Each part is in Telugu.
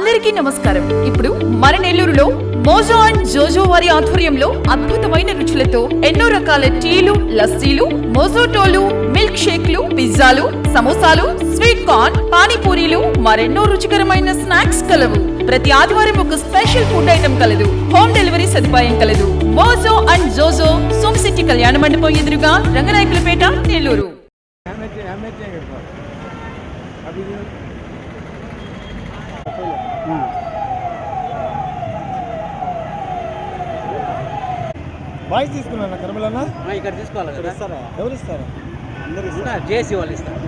అందరికీ నమస్కారం. ఇప్పుడు మన నెల్లూరులో మోజో అండ్ జోజో వారి ఆధ్వర్యంలో అద్భుతమైన రుచులతో ఎన్నో రకాల టీలు, లస్సీలు, మోజోటోలు, మిల్క్ షేక్లు, పిజ్జాలు, సమోసాలు, స్వీట్ కార్న్, పానీపూరీలు, మరెన్నో రుచికరమైన స్నాక్స్ కలవు. ప్రతి ఆదివారం ఒక స్పెషల్ ఫుడ్ ఐటమ్ కలదు. హోమ్ డెలివరీ సదుపాయం కలదు. మోజో అండ్ జోజో సోమ్ సిటీ కళ్యాణ మండపం ఎదురుగా, రంగనాయకులపేట, నెల్లూరు. వాయిస్ తీసుకున్నా కర్మలన్నా ఇక్కడ తీసుకోవాలి కదా. ఇస్తారా? ఎవరు ఇస్తారా? అందరూ ఇస్తారా? జేసీ వాళ్ళు ఇస్తారు.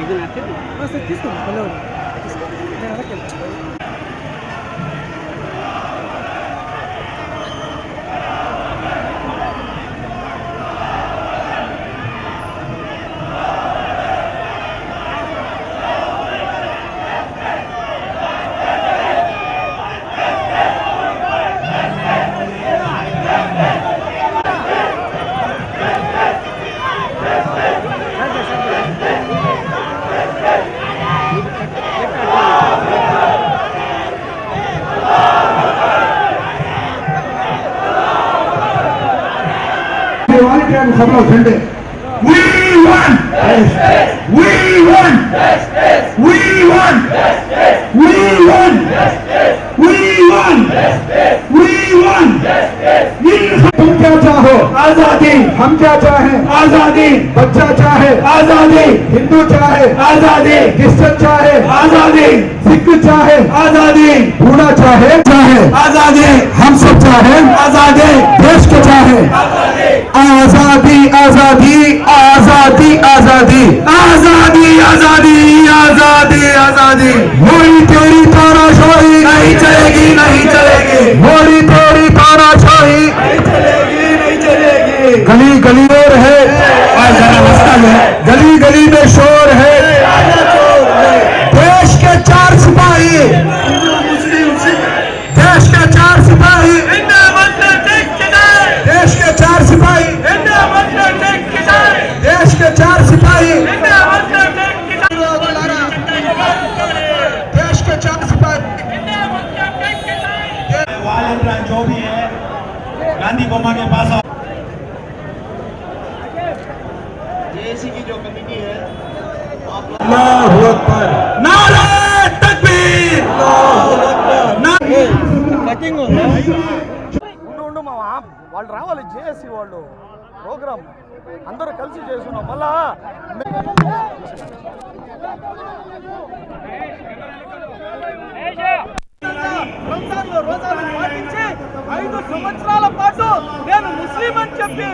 ఇది నాకు తీసుకోండి పల్లె నేను వెనక్కి వెళ్తాను. सब लोग ठंडे We won! We won! We won! We won! We won! We won! तुम क्या चाहो? आजादी. हम क्या चाहे? आजादी. बच्चा चाहे? आजादी. हिंदू चाहे? आजादी. क्रिश्चियन चाहे? आजादी. सिख चाहे? आजादी. बूढ़ा चाहे? आजादी. हम सब चाहे? आजादी. देश के चाहे? आजादी. आजादी आजादी आजादी आजादी आजादी आजादी आजादी मोदी तेरी तानाशाही नहीं चलेगी, नहीं चलेगी. मोदी तेरी तानाशाही नहीं चलेगी, नहीं चलेगी. गली गली में है, गली गली में शोर है. देश के चार सिपाही, देश के चार सिपाही, देश के चार सिपाही, देश के चार सिपाही, देश के चार सिपाही. वालेंटाइन जो भी है गांधी बोमा के पास जेएसी की जो कमेटी है. अल्लाहू अकबर. नारे तकबीर. अल्लाहू अकबर. कटिंग ఉండు మావా, వాళ్ళు రావాలి. జేఏసీ వాళ్ళు ప్రోగ్రామ్ అందరూ కలిసి చేస్తున్నాం. మళ్ళా రంజాన్లో రోజాలు పాటించి 5 సంవత్సరాల పాటు నేను ముస్లిం అని చెప్పి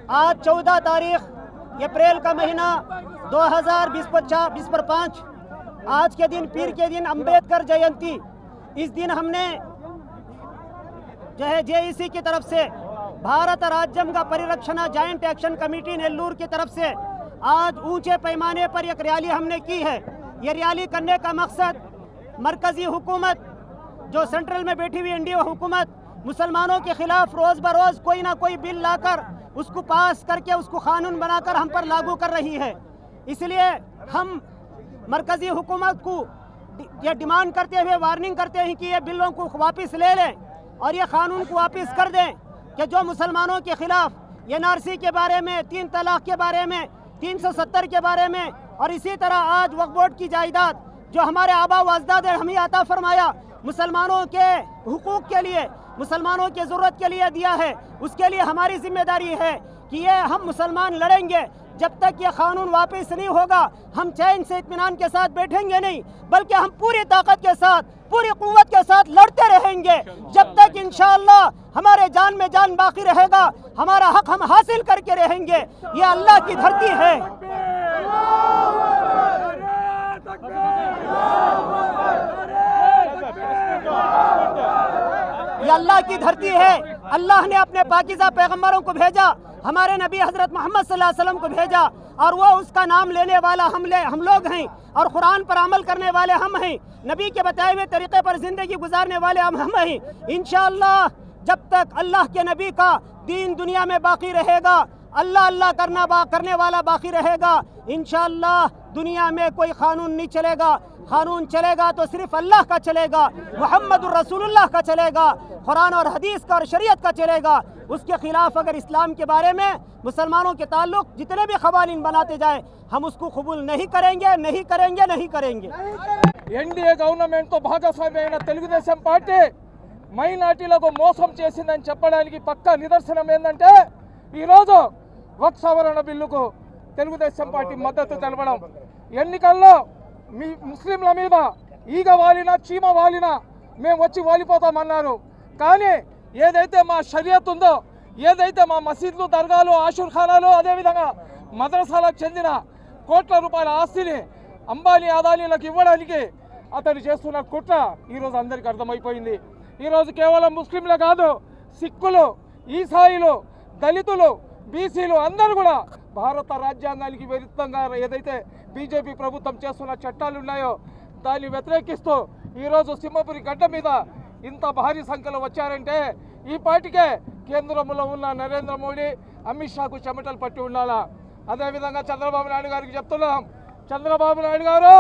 आज 14 तारीख अप्रैल का महीना 2020 पर 5 आज के दिन पीर के दिन अम्बेडकर जयंती. इस दिन हमने जो है जेईसी की तरफ से भारत राज्यांग परिरक्षण जॉइंट एक्शन कमेटी नेल्लूर की तरफ से आज ऊंचे पैमाने पर एक रैली हमने की है. ये रैली करने का मकसद मरकजी हुकूमत जो सेंट्रल में बैठी हुई एनडीए हुकूमत मुसलमानों के खिलाफ रोज़ बरोज़ कोई ना कोई बिल लाकर उसको पास करके उसको कानून बनाकर हम पर लागू कर रही है. इसलिए हम मरकजी हुकूमत को ये डिमांड करते हुए वार्निंग करते हैं कि ये बिलों को वापस ले लें और ये कानून को वापस कर दें कि जो मुसलमानों के खिलाफ एनआरसी के बारे में, 3 तलाक के बारे में, 370 के बारे में और इसी तरह आज वक्फ बोर्ड की जायदाद जो हमारे आबा व अजदाद ने हमें अता फरमाया मुसलमानों के हुकूक के लिए, मुसलमानों की ज़रूरत के लिए दिया है। उसके लिए हमारी जिम्मेदारी है कि ये हम मुसलमान लड़ेंगे। जब तक ये कानून वापस नहीं होगा हम चैन से इत्मीनान के साथ बैठेंगे नहीं, बल्कि हम पूरी ताकत के साथ, पूरी कुव्वत के साथ लड़ते रहेंगे जब तक इंशाअल्लाह हमारे जान में जान बाकी रहेगा, हमारा हक हम हासिल करके रहेंगे। ये अल्लाह की धरती है। ये अल्लाह की धरती है। अल्लाह ने अपने पाकीज़ा पैगंबरों को भेजा, हमारे नबी हजरत मोहम्मद सल्लल्लाहु अलैहि वसल्लम को भेजा, और वो उसका नाम लेने वाला हम लोग हैं, और कुरान पर अमल करने वाले हम हैं, नबी के बताए हुए तरीके पर जिंदगी गुजारने वाले हम हैं। इंशाअल्लाह जब तक अल्लाह के नबी का दीन दुनिया में बाकी रहेगा, अल्लाह अल्लाह करने वाला बाकी रहेगा, इंशाअल्लाह दुनिया में कोई कानून नहीं चलेगा। कानून चलेगा तो सिर्फ अल्लाह का चलेगा, मुहम्मदुर रसूलुल्लाह का चलेगा, कुरान और हदीस का और शरीयत का चलेगा। उसके खिलाफ अगर इस्लाम के बारे में मुसलमानों के ताल्लुक जितने भी क़वानीन बनाते जाए हम उसको कबूल नहीं करेंगे, नहीं करेंगे, नहीं करेंगे। ఎన్డీఏ గవర్నమెంట్తో భాగస్వామ్యమైన తెలుగుదేశం పార్టీ మైనార్టీలకు మోసం చేసిందని చెప్పడానికి పక్కా నిదర్శనం ఏంటంటే ఈరోజు వక్ఫ్ సవరణ బిల్లుకు తెలుగుదేశం పార్టీ మద్దతు తెలపడం. ఎన్నికల్లో మీ ముస్లింల మీద ఈగ వాలినా చీమ వాలినా మేము వచ్చి వాలిపోతామన్నారు. కానీ ఏదైతే మా షరియత్ ఉందో, ఏదైతే మా మసీద్లు, దర్గాలు, ఆషూర్ ఖానాలు, అదేవిధంగా మద్రసాలకు చెందిన కోట్ల రూపాయల ఆస్తిని అంబానీ అదానీలకు ఇవ్వడానికి అతడు చేస్తున్న కుట్ర ఈరోజు అందరికీ అర్థమైపోయింది. ఈరోజు కేవలం ముస్లింలే కాదు, సిక్కులు, ఈసాయిలు, దళితులు, బీసీలు అందరూ కూడా భారత రాజ్యాంగానికి విరుద్ధంగా ఏదైతే బీజేపీ ప్రభుత్వం చేస్తున్న చట్టాలు ఉన్నాయో దాన్ని వ్యతిరేకిస్తూ ఈరోజు సింహపురి గడ్డ మీద ఇంత భారీ సంఖ్యలో వచ్చారంటే ఈ పార్టీకే కేంద్రంలో ఉన్న నరేంద్ర మోడీ, అమిత్ షాకు చెమటలు పట్టి ఉండాలా. అదేవిధంగా చంద్రబాబు నాయుడు గారికి చెప్తున్నాం, చంద్రబాబు నాయుడు గారు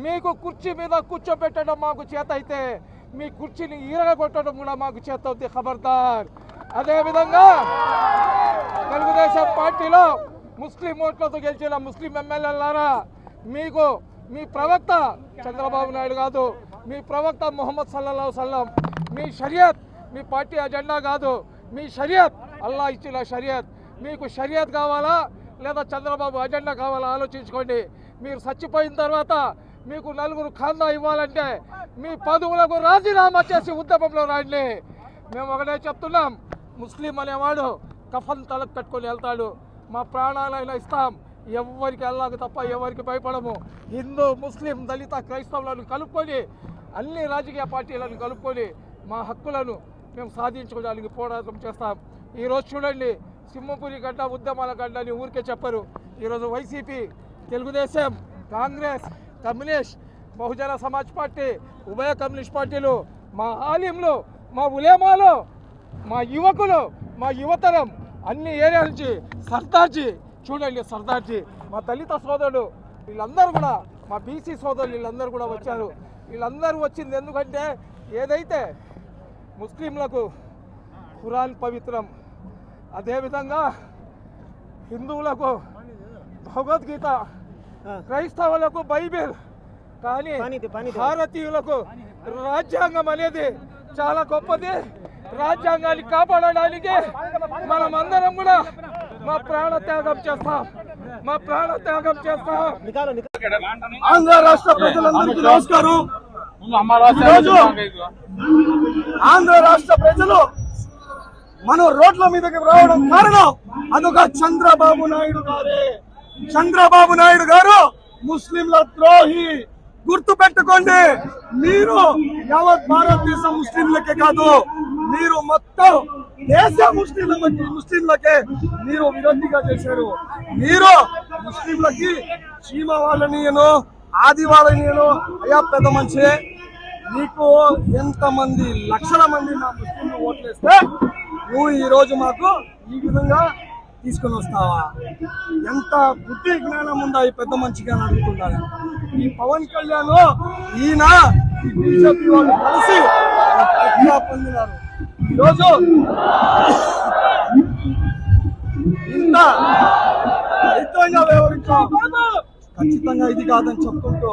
మీకు కుర్చీ మీద కూర్చోబెట్టడం మాకు చేత అయితే మీ కుర్చీని ఈరగొట్టడం కూడా మాకు చేత అవుతుంది, ఖబర్దార్. అదేవిధంగా తెలుగుదేశం పార్టీలో ముస్లిం ఓట్లతో గెలిచిన ముస్లిం ఎమ్మెల్యేలారా, మీకు మీ ప్రవక్త చంద్రబాబు నాయుడు కాదు, మీ ప్రవక్త ముహమ్మద్ సల్లల్లాహు అలైహి వసల్లం, మీ షరియత్ మీ పార్టీ అజెండా కాదు, మీ షరియత్ అల్లా ఇచ్చిన షరియత్. మీకు షరియత్ కావాలా లేదా చంద్రబాబు అజెండా కావాలా ఆలోచించుకోండి. మీరు చచ్చిపోయిన తర్వాత మీకు నలుగురు ఖాందా ఇవ్వాలంటే మీ పదవులకు రాజీనామా చేసి ఉద్యమంలో రండి. మేము ఒకటే చెప్తున్నాం, ముస్లిం అనేవాడు కఫన్ తలకు కట్టుకొని వెళ్తాడు, మా ప్రాణాలైనా ఇస్తాం, ఎవరికి అల్లాహకు తప్ప ఎవరికి భయపడము. హిందూ, ముస్లిం, దళిత, క్రైస్తవులను కలుపుకొని అన్ని రాజకీయ పార్టీలను కలుపుకొని మా హక్కులను మేము సాధించుకోవడానికి పోరాటం చేస్తాం. ఈరోజు చూడండి, సింహపురి గడ్డ ఉద్యమాల గడ్డ అని ఊరికే చెప్పరు. ఈరోజు YCP, Telugu Desam, Congress, communist, Bahujan Samaj party, ఉభయ కమ్యూనిస్ట్ పార్టీలు, మా ఆలింలు, మా ఉలేమాలు, మా యువకులు, మా యువతరం అన్ని ఏరియా నుంచి సర్దార్జీ చూడండి, సర్దార్జీ, మా దళిత సోదరుడు, వీళ్ళందరూ కూడా, మా బీసీ సోదరులు వీళ్ళందరూ కూడా వచ్చారు. వీళ్ళందరూ వచ్చింది ఎందుకంటే ఏదైతే ముస్లింలకు ఖురాన్ పవిత్రం, అదేవిధంగా హిందువులకు భగవద్గీత, క్రైస్తవులకు బైబిల్, కానీ భారతీయులకు రాజ్యాంగం అనేది చాలా గొప్పది. రాజ్యాంగాన్ని కాపాడడానికి మనం అందరం కూడా మా ప్రాణ త్యాగం చేస్తాం, మా ప్రాణ త్యాగం చేస్తాం. ఆంధ్ర రాష్ట్ర ప్రజలందరికీ నమస్కారం. ఈరోజు ఆంధ్ర రాష్ట్ర ప్రజలు మనం రోడ్ల మీదకి రావడం కారణం అదొక చంద్రబాబు నాయుడు గారే. చంద్రబాబు నాయుడు గారు ముస్లింల ద్రోహి. గుర్తు పెట్టుకోండి, మీరు యావత్ భారతదేశం ముస్లింలకే కాదు, మీరు మొత్తం దేశ ముస్లింలకే మీరు విరోధిగా చేశారు. మీరు ముస్లింలకి చీమ వాళ్ళనియను, ఆది వాళ్ళనియను. అయ్యా పెద్ద మనిషి, నీకు ఎంతమంది లక్షల మంది నా ముస్లింలు ఓట్లేస్తే నువ్వు ఈరోజు మాకు ఈ విధంగా తీసుకొని వస్తావా? ఎంత బుద్ధి జ్ఞానం ఉందా ఈ పెద్ద మనిషికి అని అడుగుతున్నారు. ఈ పవన్ కళ్యాణ్ ఈయన బీజేపీ వాళ్ళు కలిసి పొందినారు. ఈరోజు ఇంత దరిద్రంగా వ్యవహరించాం, ఖచ్చితంగా ఇది కాదని చెప్పుకుంటూ